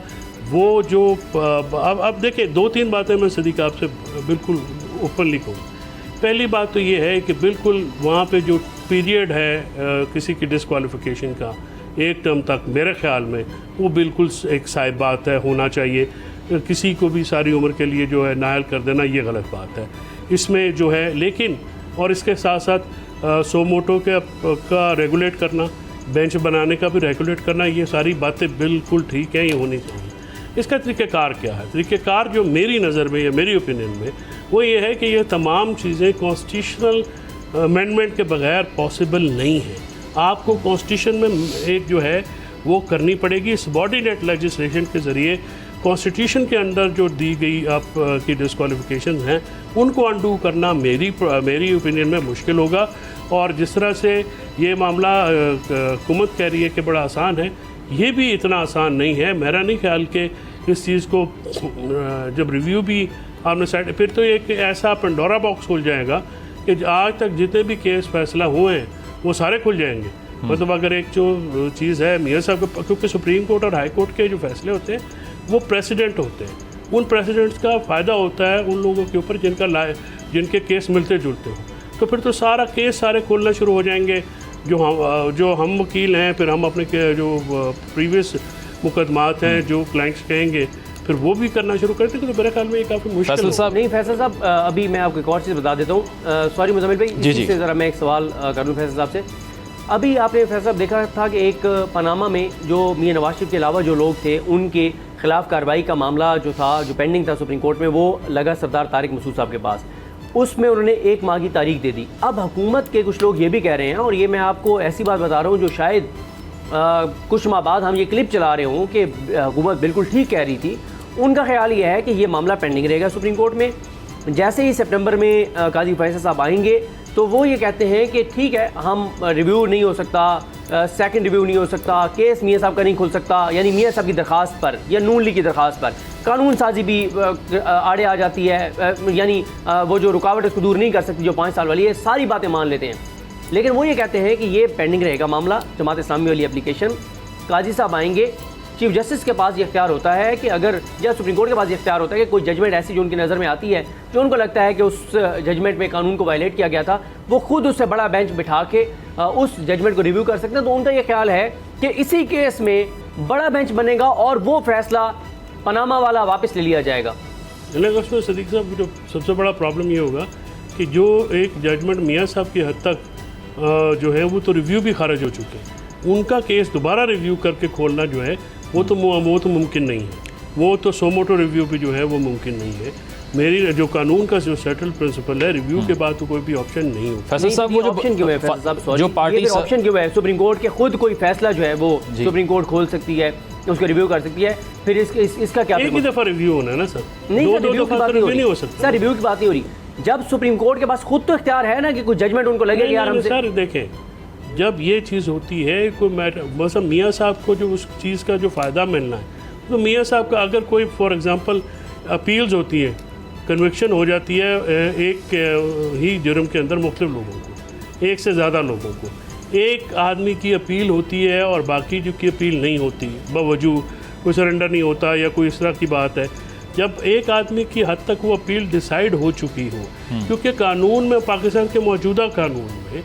वो जो अब देखिए, 2-3 बातें मैं सदीक आपसे बिल्कुल ओपनली कहूँ। पहली बात तो ये है कि बिल्कुल वहाँ पे जो पीरियड है किसी की डिस्क्वालिफिकेशन का 1 टर्म तक, मेरे ख्याल में वो बिल्कुल एक साइब बात है, होना चाहिए। किसी को भी सारी उम्र के लिए जो है नायल कर देना, ये गलत बात है इसमें जो है। लेकिन और इसके साथ साथ सोमोटो का रेगुलेट करना, बेंच बनाने का भी रेगुलेट करना, ये सारी बातें बिल्कुल ठीक है, ये होनी चाहिए। इसका तरीक़ाकार क्या है? तरीक़ाकार जो मेरी नज़र में या मेरी ओपिनियन में वो ये है कि ये तमाम चीज़ें कॉन्स्टिट्यूशनल अमेंडमेंट के बगैर पॉसिबल नहीं है। आपको कॉन्स्टिट्यूशन में एक जो है वो करनी पड़ेगी, सबॉर्डिनेट लेजिस्लेशन के ज़रिए कॉन्स्टिट्यूशन के अंदर जो दी गई आप की डिस्क्वालिफिकेशन हैं उनको अनडू करना मेरी ओपिनियन में मुश्किल होगा। और जिस तरह से ये मामला हुकूमत कह रही है कि बड़ा आसान है, ये भी इतना आसान नहीं है। मेरा नहीं ख्याल कि इस चीज़ को जब रिव्यू भी आपने साइड, फिर तो एक ऐसा पेंडोरा बॉक्स खुल जाएगा कि आज तक जितने भी केस फैसला हुए हैं वो सारे खुल जाएंगे। मतलब अगर एक जो चीज़ है मियाँ साहब, क्योंकि सुप्रीम कोर्ट और हाई कोर्ट के जो फैसले होते हैं वो प्रेसिडेंट होते हैं, उन प्रेसिडेंट्स का फ़ायदा होता है उन लोगों के ऊपर जिनके केस मिलते जुलते हो। तो फिर तो सारा केस सारे खोलना शुरू हो जाएंगे। जो हम वकील हैं, फिर हम अपने जो प्रीवियस मुकदमात हैं जो क्लाइंट्स कहेंगे फिर वो भी करना शुरू करते हैं। तो मेरे ख्याल में ये काफ़ी मुश्किल फैसल साहब नहीं फैसल साहब, अभी मैं आपको एक और चीज़ बता देता हूँ। सॉरी मुजम्मिल भाई, इसी से ज़रा मैं एक सवाल कर दूँ फैसल साहब से। अभी आपने फैसल साहब देखा था कि एक पनामा में जो मियां नवाज शरीफ के अलावा जो लोग थे उनके खिलाफ कार्रवाई का मामला जो था, जो पेंडिंग था सुप्रीम कोर्ट में, वो लगा सरदार तारिक मसूद साहब के पास। उसमें उन्होंने 1 माह की तारीख दे दी। अब हुकूमत के कुछ लोग ये भी कह रहे हैं, और ये मैं आपको ऐसी बात बता रहा हूँ जो शायद कुछ माह बाद हम ये क्लिप चला रहे हों कि हुकूमत बिल्कुल ठीक कह रही थी। उनका ख्याल ये है कि ये मामला पेंडिंग रहेगा सुप्रीम कोर्ट में। जैसे ही सितंबर में काजी फैसल साहब आएंगे तो वो ये कहते हैं कि ठीक है, हम रिव्यू नहीं हो सकता, सेकंड रिव्यू नहीं हो सकता, केस मियाँ साहब का नहीं खुल सकता, यानी मियाँ साहब की दरख्वास्त पर या नून लीग की दरख्वास्त पर कानून साजी भी आड़े आ जाती है, यानी वो जो रुकावट उसको दूर नहीं कर सकती जो 5 साल वाली है। सारी बातें मान लेते हैं, लेकिन वो ये कहते हैं कि ये पेंडिंग रहेगा मामला, जमात इस्लामी वाली एप्लीकेशन। काजी साहब आएंगे, चीफ जस्टिस के पास ये इख्तियार होता है कि अगर, या सुप्रीम कोर्ट के पास ये इख्तियार होता है कि कोई जजमेंट ऐसी जो उनकी नज़र में आती है, जो उनको लगता है कि उस जजमेंट में कानून को वायलेट किया गया था, वो खुद उससे बड़ा बेंच बिठा के उस जजमेंट को रिव्यू कर सकते हैं। तो उनका ये ख्याल है कि इसी केस में बड़ा बेंच बनेगा और वो फैसला पनामा वाला वापस ले लिया जाएगा। उसमें सदीक साहब जो सबसे बड़ा प्रॉब्लम ये होगा कि जो एक जजमेंट मियाँ साहब की हद तक जो है वो तो रिव्यू भी खारिज हो चुके हैं, उनका केस दोबारा रिव्यू करके खोलना जो है वो तो मुमकिन नहीं है। वो तो सोमोटो रिव्यू भी जो है वो मुमकिन नहीं है। मेरी जो कानून का जो सेटल प्रिंसिपल है, रिव्यू के बाद तो कोई भी ऑप्शन नहीं होता। फैसल साहब वो ऑप्शन क्यों है फैसल साहब, सॉरी, जो पार्टी ऑप्शन क्यों है? सुप्रीम कोर्ट के खुद कोई फैसला जो है वो सुप्रीम कोर्ट खोल सकती है, उसको रिव्यू कर सकती है। फिर इसका क्या, एक ही दफ़ा रिव्यू होना है ना सर? नहीं सर, रिव्यू की बात नहीं हो सकता सर, रिव्यू की बात नहीं हो रही। जब सुप्रीम कोर्ट के पास खुद तो इख्तियार है ना कि कोई जजमेंट उनको लगे यार हमसे। सर देखें, जब ये चीज़ होती है कोई मैटर, बस मियाँ साहब को जो उस चीज़ का जो फ़ायदा मिलना है, तो मियाँ साहब का अगर कोई फॉर एग्जांपल अपील्स होती है, कन्विक्शन हो जाती है एक ही जुर्म के अंदर मुख्तलिफ लोगों को, एक से ज़्यादा लोगों को, एक आदमी की अपील होती है और बाकी जो की अपील नहीं होती, बावजूद कोई सरेंडर नहीं होता या कोई इस तरह की बात है। जब एक आदमी की हद तक वो अपील डिसाइड हो चुकी हो, क्योंकि कानून में, पाकिस्तान के मौजूदा कानून में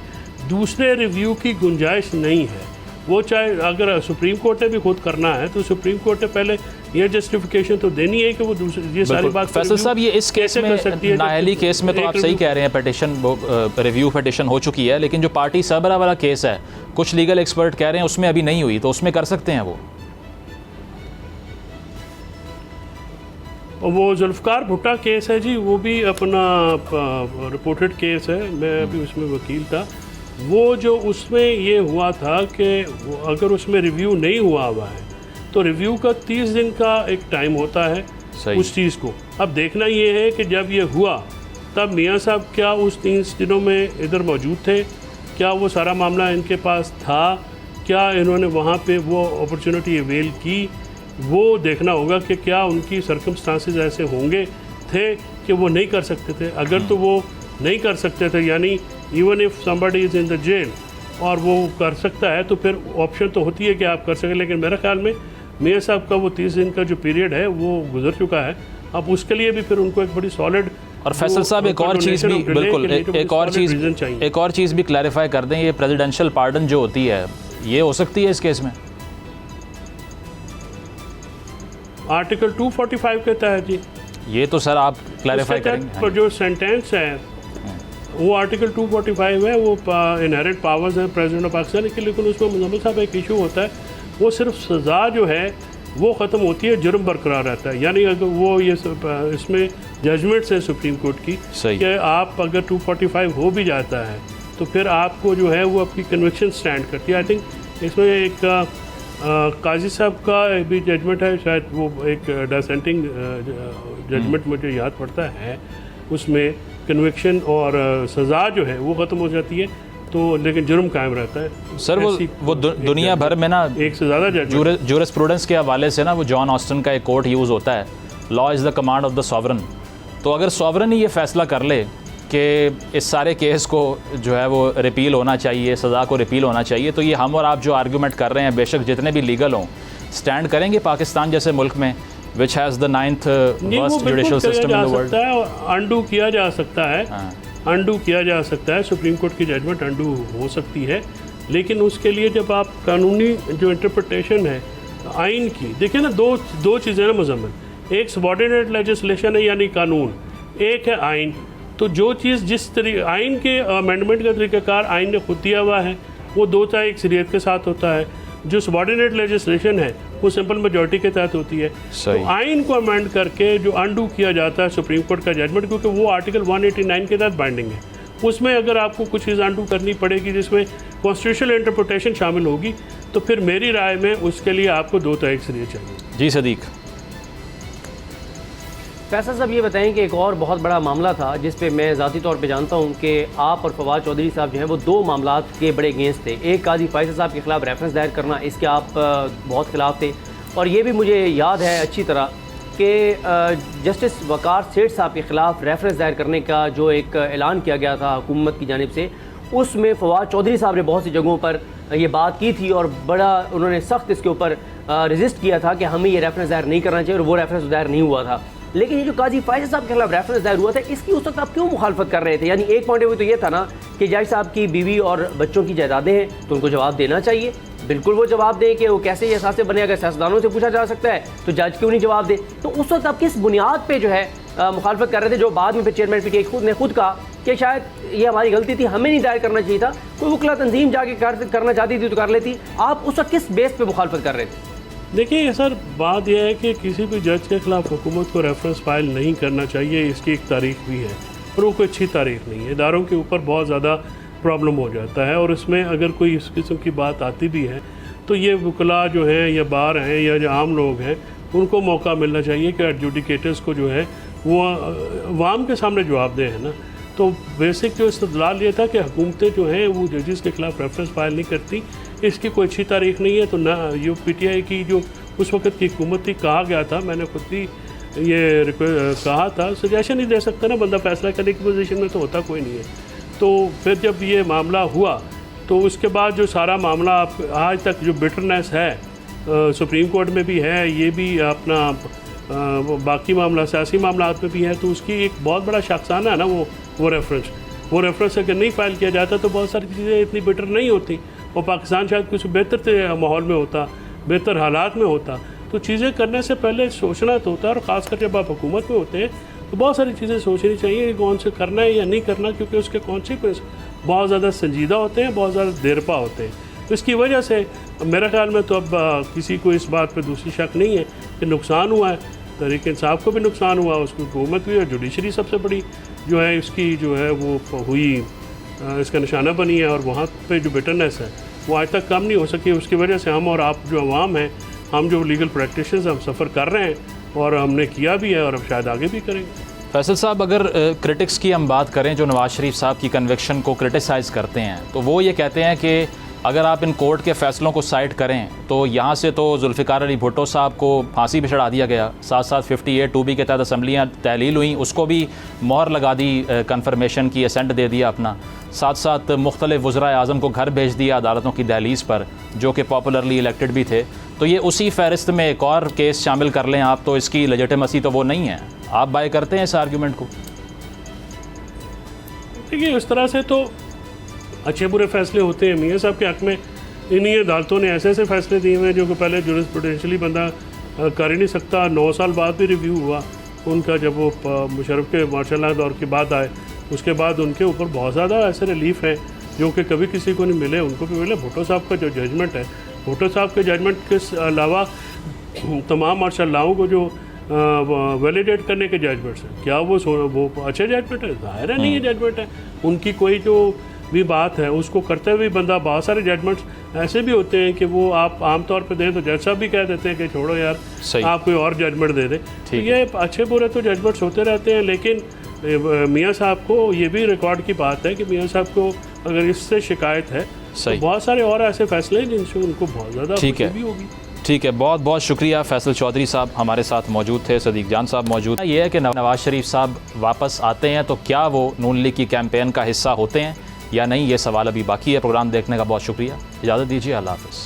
दूसरे रिव्यू की गुंजाइश नहीं है। वो चाहे अगर सुप्रीम कोर्ट ने भी खुद करना है तो सुप्रीम कोर्ट ने पहले ये जस्टिफिकेशन तो देनी है कि वो दूसरे, ये सारी बात फैसल साहब ये इस केस में, नाहली केस में तो आप सही कह रहे हैं, पिटिशन रिव्यू पिटिशन हो चुकी है, लेकिन जो पार्टी सरबराह वाला केस है, कुछ लीगल एक्सपर्ट कह रहे हैं उसमें अभी नहीं हुई, तो उसमें कर सकते हैं वो जुल्फ़कार भुट्टा केस है जी, वो भी अपना रिपोर्टेड केस है, मैं अभी उसमें वकील था। वो जो उसमें ये हुआ था कि अगर उसमें रिव्यू नहीं हुआ है तो रिव्यू का 30 दिन का एक टाइम होता है उस चीज़ को। अब देखना ये है कि जब ये हुआ तब मियाँ साहब क्या उस 30 दिनों में इधर मौजूद थे, क्या वो सारा मामला इनके पास था, क्या इन्होंने वहाँ पे वो अपॉर्चुनिटी अवेल की, वो देखना होगा कि क्या उनकी सर्कमस्टांसेस ऐसे होंगे थे कि वो नहीं कर सकते थे। अगर तो वो नहीं कर सकते थे, यानी even if somebody is in the jail और वो कर सकता है, तो फिर ऑप्शन तो होती है कि आप कर सकें। लेकिन मेरे ख्याल में मियाँ साहब का वो 30 दिन का जो पीरियड है वो गुजर चुका है। अब उसके लिए भी फिर उनको एक बड़ी सॉलिड, और फैसल साहब एक और चीज़ भी, बिल्कुल एक और चीज़ भी क्लैरिफाई कर दें, ये प्रेसिडेंशियल पार्डन जो होती है ये हो सकती है इस केस में? आर्टिकल 245 कहता है जी। ये तो सर आप क्लैरिफाई करेंगे। पर जो सेंटेंस है वो आर्टिकल 245 है, वो इनहेरेंट पावर्स हैं प्रेसिडेंट ऑफ पाकिस्तान के, लेकिन उसमें मुजम्मिल साहब एक इशू होता है, वो सिर्फ सज़ा जो है वो ख़त्म होती है, जुर्म बरकरार रहता है। यानी अगर वो ये इसमें जजमेंट्स है सुप्रीम कोर्ट की कि आप अगर 245 हो भी जाता है तो फिर आपको जो है वो आपकी कन्विक्शन स्टैंड करती है। आई थिंक इसमें एक काजी साहब का भी जजमेंट है, शायद वो एक डिसेंटिंग जजमेंट मुझे याद पड़ता है, उसमें कन्विक्शन और सज़ा जो है वो ख़त्म हो जाती है, तो लेकिन जुर्म कायम रहता है। सर वो दुनिया भर में ना एक से ज़्यादा जूरिस्प्रूडेंस के हवाले से ना वो जॉन ऑस्टन का एक कोट यूज़ होता है, law is the command of the sovereign. तो अगर सॉवरन ही ये फ़ैसला कर ले कि इस सारे केस को जो है वो रिपील होना चाहिए, सज़ा को रिपील होना चाहिए, तो ये हम और आप जो आर्गूमेंट कर रहे हैं बेशक जितने भी लीगल हों, स्टैंड करेंगे पाकिस्तान जैसे मुल्क में which has the 9th worst judicial system in the world? Undo किया जा सकता है, अंडू किया जा सकता है, सुप्रीम कोर्ट की जजमेंट अंडू हो सकती है, लेकिन उसके लिए जब आप कानूनी जो इंटरप्रिटेशन है आइन की, देखिए ना दो चीज़ें ना मुजम्मिल, एक सबॉर्डिनेट लेजिस्लेशन है यानी कानून, एक है आइन। तो जो चीज़ जिस तरीके आइन के अमेंडमेंट का तरीक़ाकार आइन ने खुद दिया हुआ है वो 2/3 के साथ होता है, जो सबॉर्डिनेट लेजिस्लेशन है वो सिंपल मेजॉरिटी के तहत होती है। तो आइन को अमेंड करके जो अनडू किया जाता है सुप्रीम कोर्ट का जजमेंट, क्योंकि वो आर्टिकल 189 के तहत बाइंडिंग है, उसमें अगर आपको कुछ चीज़ अनडू करनी पड़ेगी जिसमें कॉन्स्टिट्यूशनल इंटरप्रिटेशन शामिल होगी, तो फिर मेरी राय में उसके लिए आपको 2/3 चाहिए। जी सदीक। फैसल साहब ये बताएं कि एक और बहुत बड़ा मामला था जिस पे मैं ज़ाती तौर पे जानता हूँ कि आप और फवाद चौधरी साहब जो हैं वो 2 मामलात के बड़े अगेंस्ट थे। एक काजी फैसल साहब के ख़िलाफ़ रेफरेंस दायर करना, इसके आप बहुत ख़िलाफ़ थे, और ये भी मुझे याद है अच्छी तरह कि जस्टिस वकार सेठ साहब के ख़िलाफ़ रेफरेंस दायर करने का जो एक ऐलान किया गया था हुकूमत की जानिब से, उसमें फवाद चौधरी साहब ने बहुत सी जगहों पर ये बात की थी और बड़ा उन्होंने सख्त इसके ऊपर रजिस्ट किया था कि हमें ये रेफरेंस दायर नहीं करना चाहिए, और वो रेफरेंस दायर नहीं हुआ था। लेकिन ये जो काजी फैसल साहब के खिलाफ रेफरेंस दायर हुआ था, इसकी उस वक्त आप क्यों मुखालफत कर रहे थे? यानी एक पॉइंट ऑफ व्यू तो ये था ना कि जज साहब की बीवी और बच्चों की जायदादें हैं तो उनको जवाब देना चाहिए, बिल्कुल वो जवाब दें कि वो कैसे ये एहसास बने, अगर सियासतदानों से पूछा जा सकता है तो जज क्यों नहीं जवाब दे? तो उस वक्त आप किस बुनियाद पर जो है मुखालफत कर रहे थे, जो बाद में फिर चेयरमैन पीटीआई ने खुद कहा कि शायद ये हमारी गलती थी, हमें नहीं दायर करना चाहिए था, कोई वकला तंजीम जाके करना चाहती थी तो कर लेती। आप उस वक्त किस बेस पर मुखालफत कर रहे थे? देखिए सर, बात यह है कि किसी भी जज के ख़िलाफ़ हुकूमत को रेफरेंस फाइल नहीं करना चाहिए, इसकी एक तारीख भी है और वो कोई अच्छी तारीख नहीं है। इदारों के ऊपर बहुत ज़्यादा प्रॉब्लम हो जाता है, और इसमें अगर कोई इस किस्म की बात आती भी है तो ये वकला जो हैं या बार हैं या जो आम लोग हैं उनको मौका मिलना चाहिए कि एडजुडिकेटर्स को जो है वो अवाम के सामने जवाब दें, है ना। तो बेसिक जो इस्तदलाल ये था कि हुकूमतें जो हैं वो जजेस के ख़िलाफ़ रेफरेंस फाइल नहीं करती, इसकी कोई अच्छी तारीख नहीं है। तो ना ये पीटीआई की जो उस वक्त की हुकूमत थी, कहा गया था, मैंने खुद भी ये कहा था, सजेशन नहीं दे सकता ना बंदा, फैसला करने की पोजीशन में तो होता कोई नहीं है। तो फिर जब ये मामला हुआ तो उसके बाद जो सारा मामला आज तक जो बिटरनेस है सुप्रीम कोर्ट में भी है, ये भी अपना बाकी मामला सियासी मामलात में भी है, तो उसकी एक बहुत बड़ा शख्साना है ना वो रेफरेंस अगर नहीं फ़ाइल किया जाता तो बहुत सारी चीज़ें इतनी बेटर नहीं होती, और पाकिस्तान शायद कुछ बेहतर माहौल में होता, बेहतर हालात में होता। तो चीज़ें करने से पहले सोचना तो होता है, और ख़ासकर जब आप हुकूमत में होते हैं तो बहुत सारी चीज़ें सोचनी चाहिए कि कौन से करना है या नहीं करना, क्योंकि उसके कॉन्सिक्वेंस बहुत ज़्यादा संजीदा होते हैं, बहुत ज़्यादा देरपा होते हैं। तो इसकी वजह से मेरे ख्याल में तो अब किसी को इस बात पर दूसरी शक नहीं है कि नुकसान हुआ है, तहरीक इंसाफ को भी नुकसान हुआ, उसकी हुकूमत भी, और जुडिशरी सबसे बड़ी जो है इसकी जो है वो हुई, इसका निशाना बनी है, और वहाँ पे जो बिटरनेस है वो आज तक कम नहीं हो सकी। उसकी वजह से हम और आप जो अवाम हैं, हम जो लीगल प्रैक्टिशनर्स हम सफ़र कर रहे हैं, और हमने किया भी है और अब शायद आगे भी करेंगे। फैसल साहब, अगर क्रिटिक्स की हम बात करें जो नवाज़ शरीफ साहब की कन्विक्शन को क्रिटिसाइज़ करते हैं, तो वो ये कहते हैं कि अगर आप इन कोर्ट के फ़ैसलों को साइड करें तो यहाँ से तो जुल्फ़िकार अली भुट्टो साहब को फांसी पे चढ़ा दिया गया, साथ साथ 58(2)B के तहत असम्बलियाँ तहलील हुई, उसको भी मोहर लगा दी, कन्फर्मेशन की असेंट दे दिया अपना, साथ साथ मुख्तलिफ वज़राए आज़म को घर भेज दिया अदालतों की दहलीज़ पर, जो कि पॉपुलरली इलेक्टेड भी थे। तो ये उसी फहरिस्त में एक और केस शामिल कर लें आप, तो इसकी लेजिटिमेसी तो वो नहीं है। आप बाय करते हैं इस आर्ग्यूमेंट को? देखिए, इस तरह से तो अच्छे बुरे फैसले होते हैं मियाँ साहब के हक़ में। इन्हीं अदालतों ने ऐसे ऐसे फैसले दिए हुए जो कि पहले जूरिस्प्रूडेंशियली बंदा कर ही नहीं सकता। 9 साल बाद भी रिव्यू हुआ उनका, जब वो मुशर्रफ के मार्शल दौर के बाद आए, उसके बाद उनके ऊपर बहुत ज़्यादा ऐसे रिलीफ हैं जो कि कभी किसी को नहीं मिले, उनको भी मिले। भुट्टो साहब का जो जजमेंट है, भुट्टो साहब के जजमेंट के अलावा तमाम माशाल्लाहों को जो वैलिडेट करने के जजमेंट्स हैं, क्या वो अच्छे जजमेंट है? ज़ाहिर है नहीं है जजमेंट है। उनकी कोई जो भी बात है उसको करते हुए बंदा, बहुत सारे जजमेंट्स ऐसे भी होते हैं कि वो आप आमतौर पर दें तो जज साहब भी कह देते हैं कि छोड़ो यार, आप कोई और जजमेंट दे दें। तो ये अच्छे बुरे तो जजमेंट्स होते रहते हैं, लेकिन मियाँ साहब को ये भी रिकॉर्ड की बात है कि मियाँ साहब को अगर इससे शिकायत है तो बहुत सारे और ऐसे फैसले हैं जिनसे उनको बहुत ज़्यादा खुशी भी होगी। ठीक है, बहुत बहुत शुक्रिया। फैसल चौधरी साहब हमारे साथ मौजूद थे, सदीक जान साहब मौजूद। ये है कि नवाज शरीफ साहब वापस आते हैं तो क्या वो नून लीग की कैंपेन का हिस्सा होते हैं या नहीं, ये सवाल अभी बाकी है। प्रोग्राम देखने का बहुत शुक्रिया, इजाज़त दीजिए, अल्लाह हाफ़िज़।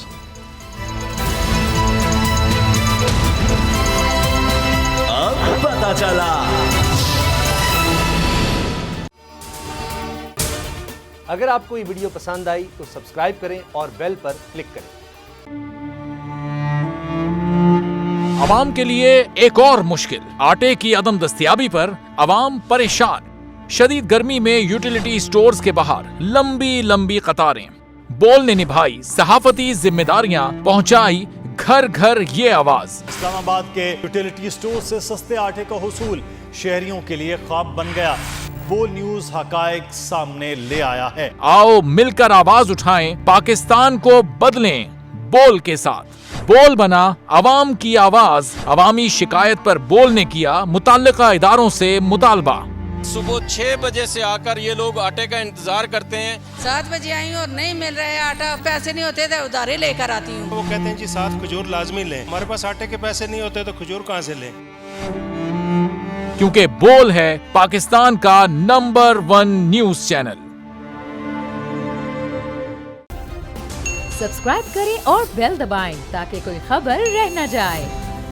अब पता चला। अगर आपको ये वीडियो पसंद आई तो सब्सक्राइब करें और बेल पर क्लिक करें। अवाम के लिए एक और मुश्किल, आटे की अदम दस्तयाबी पर अवाम परेशान। शदीद गर्मी में यूटिलिटी स्टोर्स के बाहर लंबी लंबी कतारें। बोल ने निभाई सहाफती जिम्मेदारियां, पहुंचाई घर घर ये आवाज। इस्लामाबाद के यूटिलिटी स्टोर से सस्ते आटे का हुसूल शहरियों के लिए ख्वाब बन गया। बोल न्यूज हकायक सामने ले आया है। आओ मिलकर आवाज उठाएं, पाकिस्तान को बदलें बोल के साथ। बोल बना अवाम की आवाज। अवामी शिकायत पर बोल ने किया मुताल्लिका इदारों से मुतालबा। सुबह 6 बजे से आकर ये लोग आटे का इंतजार करते हैं। 7 बजे आई हूँ और नहीं मिल रहा है आटा, पैसे नहीं होते थे उधारे लेकर आती हूँ। वो कहते हैं जी 7 खजूर लाजमी लें। हमारे पास आटे के पैसे नहीं होते तो खजूर कहाँ से लें? क्योंकि बोल है पाकिस्तान का नंबर 1 न्यूज चैनल। सब्सक्राइब करें और बेल दबाएं ताकि कोई खबर रह न जाए।